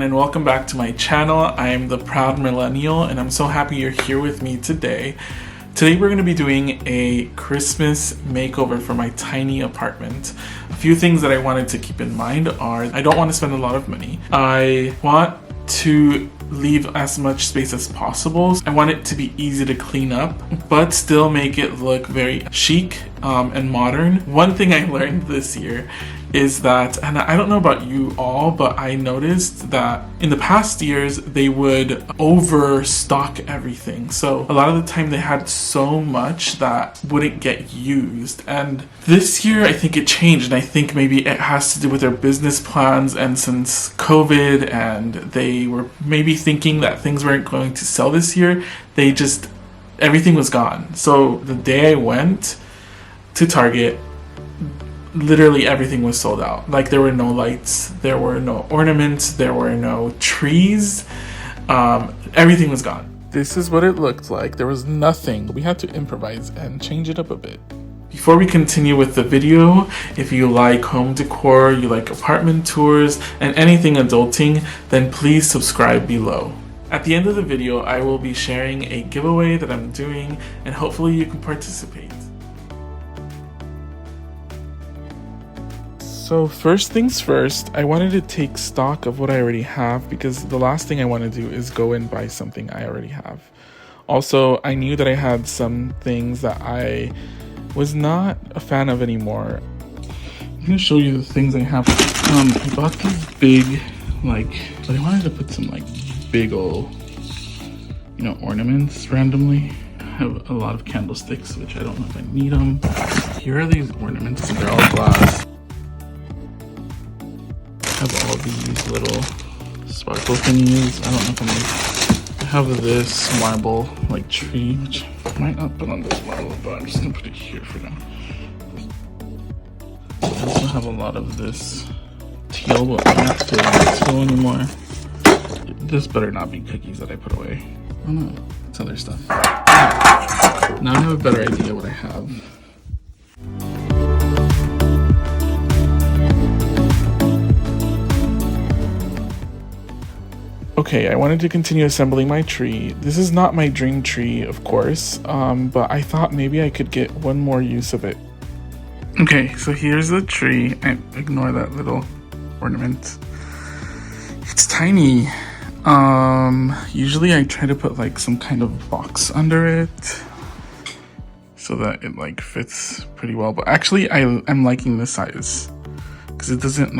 everyone, and welcome back to my channel. I am the Proud Millennial, and I'm so happy you're here with me today. Today we're going to be doing a Christmas makeover for my tiny apartment. A few things that I wanted to keep in mind are I don't want to spend a lot of money. I want to leave as much space as possible. I want it to be easy to clean up, but still make it look very chic and modern. One thing I learned this year is that, and I don't know about you all, but I noticed that in the past years they would overstock everything. So a lot of the time they had so much that wouldn't get used. And this year I think it changed, and I think maybe it has to do with their business plans, and since COVID and they were maybe thinking that things weren't going to sell this year, everything was gone. So the day I went to Target, literally everything was sold out. Like, there were no lights, there were no ornaments, there were no trees, everything was gone. This is what it looked like. There was nothing. We had to improvise and change it up a bit. Before we continue with the video, if you like home decor, you like apartment tours, and anything adulting, then please subscribe below. At the end of the video, I will be sharing a giveaway that I'm doing, and hopefully you can participate. So first things first, I wanted to take stock of what I already have, because the last thing I want to do is go and buy something I already have. Also, I knew that I had some things that I was not a fan of anymore. I'm going to show you the things I have. I bought these big, but I wanted to put some big old, ornaments randomly. I have a lot of candlesticks, which I don't know if I need them. Here are these ornaments, they're all glass. Have all these little sparkle thingies. I don't know if I have this marble tree, which I might not put on this marble, but I'm just gonna put it here for now. I also have a lot of this teal, but I'm not feeling teal anymore. This better not be cookies that I put away. Oh no, it's other stuff. Now I have a better idea what I have. Okay, I wanted to continue assembling my tree. This is not my dream tree, of course, but I thought maybe I could get one more use of it. Okay, so here's the tree. Ignore that little ornament. It's tiny. Usually I try to put some kind of box under it so that it fits pretty well. But actually I'm liking this size because it doesn't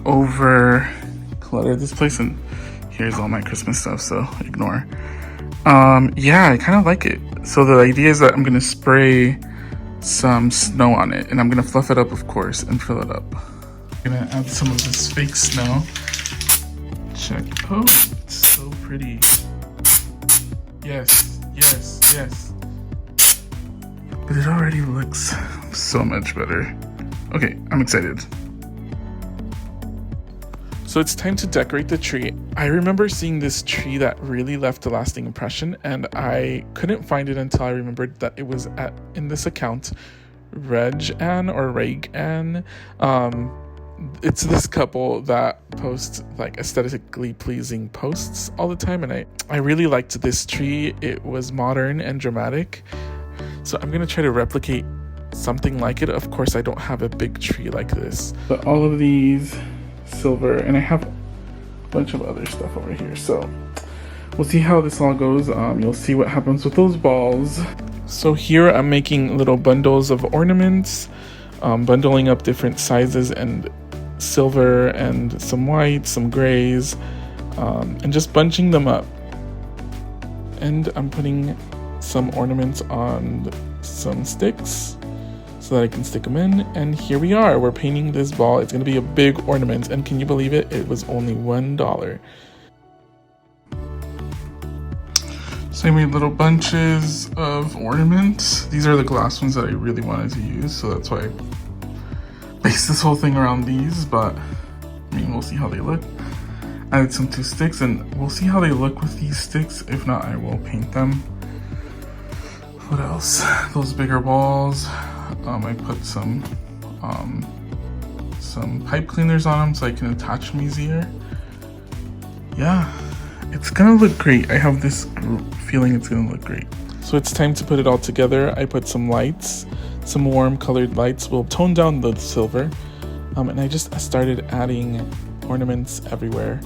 over clutter this place, and here's all my Christmas stuff, so ignore. Yeah, I kind of like it. So the idea is that I'm gonna spray some snow on it, and I'm gonna fluff it up, of course, and fill it up. I'm gonna add some of this fake snow. Check. Oh, it's so pretty. Yes, yes, yes. But it already looks so much better. Okay, I'm excited. So it's time to decorate the tree. I remember seeing this tree that really left a lasting impression, and I couldn't find it until I remembered that it was in this account, Reg-An or Reg-An. It's this couple that posts aesthetically pleasing posts all the time, and I really liked this tree. It was modern and dramatic. So I'm gonna try to replicate something like it. Of course, I don't have a big tree like this, but all of these silver, and I have a bunch of other stuff over here, so we'll see how this all goes. You'll see what happens with those balls. So here I'm making little bundles of ornaments, bundling up different sizes and silver and some white, some grays, and just bunching them up. And I'm putting some ornaments on some sticks so that I can stick them in, and here we are. We're painting this ball. It's gonna be a big ornament, and can you believe it? It was only $1. So I made little bunches of ornaments. These are the glass ones that I really wanted to use, so that's why I based this whole thing around these, but we'll see how they look. I added some 2 sticks, and we'll see how they look with these sticks. If not, I will paint them. What else? Those bigger balls. I put some some pipe cleaners on them so I can attach them easier. Yeah, it's gonna look great. I have this feeling it's gonna look great. So it's time to put it all together. I put some lights, some warm colored lights will tone down the silver. And I just started adding ornaments everywhere,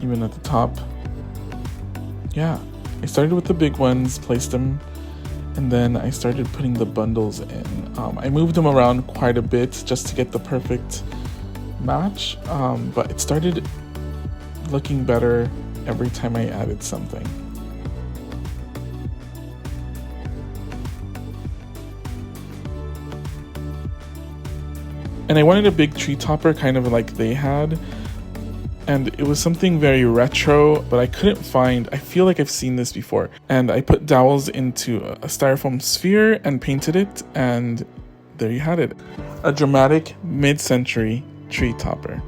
even at the top. Yeah, I started with the big ones, placed them, and then I started putting the bundles in. I moved them around quite a bit just to get the perfect match, but it started looking better every time I added something. And I wanted a big tree topper, kind of like they had. And it was something very retro, but I couldn't find, I feel like I've seen this before. And I put dowels into a styrofoam sphere and painted it, and there you had it. A dramatic mid-century tree topper.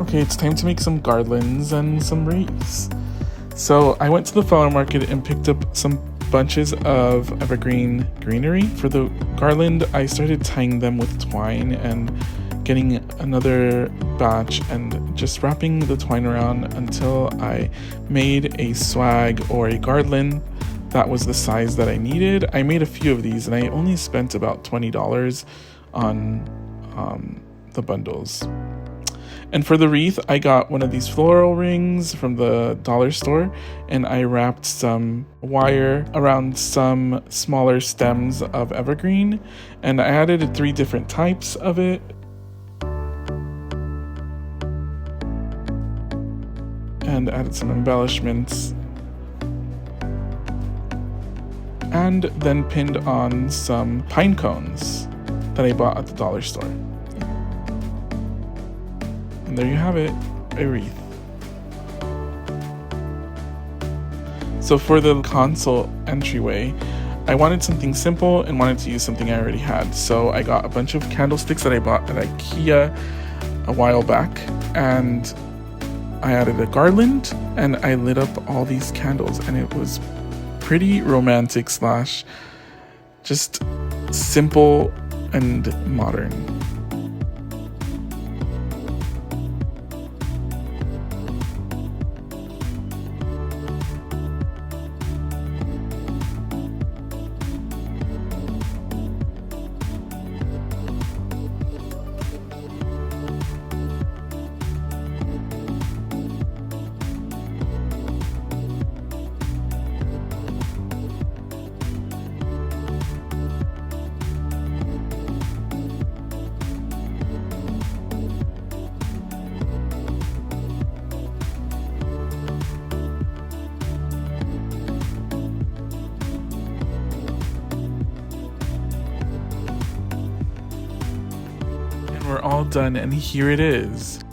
Okay, it's time to make some garlands and some wreaths. So I went to the flower market and picked up some bunches of evergreen greenery. For the garland, I started tying them with twine and getting another batch and just wrapping the twine around until I made a swag or a garland that was the size that I needed. I made a few of these and I only spent about $20 on the bundles. And for the wreath, I got one of these floral rings from the dollar store, and I wrapped some wire around some smaller stems of evergreen, and I added 3 different types of it. And added some embellishments. And then pinned on some pine cones that I bought at the dollar store. And there you have it, a wreath. So for the console entryway, I wanted something simple and wanted to use something I already had. So I got a bunch of candlesticks that I bought at IKEA a while back, and I added a garland and I lit up all these candles, and it was pretty romantic slash just simple and modern. We're all done, and here it is.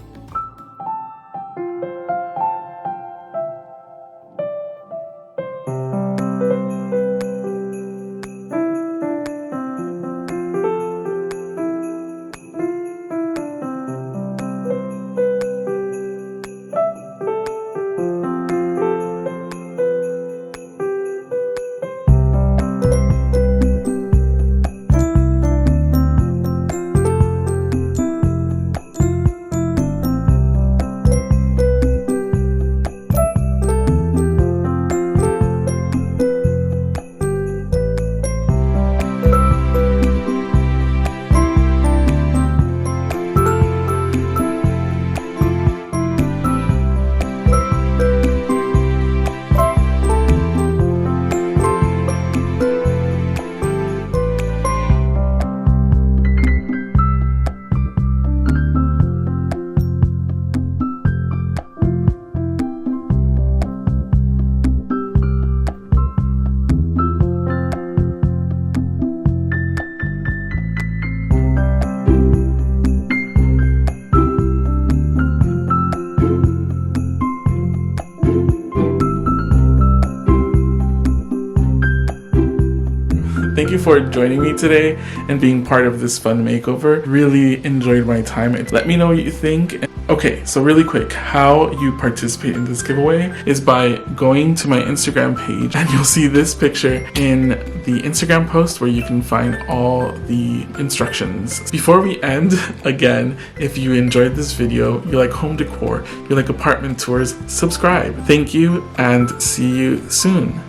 Thank you for joining me today and being part of this fun makeover. Really enjoyed my time. Let me know what you think. Okay, so really quick, how you participate in this giveaway is by going to my Instagram page, and you'll see this picture in the Instagram post where you can find all the instructions. Before we end, again, if you enjoyed this video, you like home decor, you like apartment tours, subscribe. Thank you and see you soon.